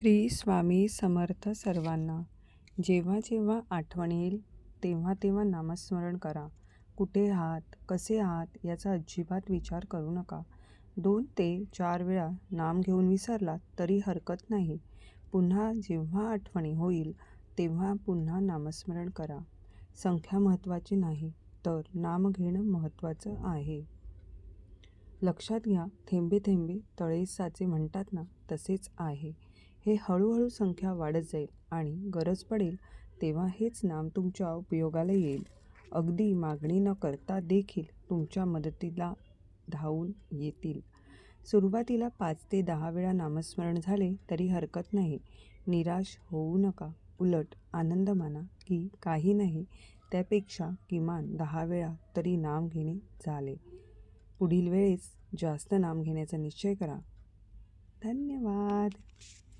श्री स्वामी समर्थ सर्वांना. जेव्हा जेव्हा आठवण येईल तेव्हा तेव्हा नामस्मरण करा. कुठे आहात, कसे आहात याचा अजिबात विचार करू नका. 2 ते 4 वेळा नाम घेऊन विसरलात तरी हरकत नाही. पुन्हा जेव्हा आठवणी होईल तेव्हा पुन्हा नामस्मरण करा. संख्या महत्त्वाची नाही, तर नाम घेणं महत्त्वाचं आहे. लक्षात घ्या, थेंबे थेंबे तळे साचे म्हणतात ना, तसेच आहे. हे हळूहळू संख्या वाढत जाईल आणि गरज पडेल तेव्हा हेच नाम तुमच्या उपयोगाला येईल. अगदी मागणी न करता देखील तुमच्या मदतीला धावून येतील. सुरुवातीला 5 ते 10 वेळा नामस्मरण झाले तरी हरकत नाही. निराश होऊ नका. उलट आनंद माना की काही नाही, त्यापेक्षा किमान 10 वेळा तरी नाम घेणे झाले. पुढील वेळेस जास्त नाम घेण्याचा निश्चय करा. धन्यवाद.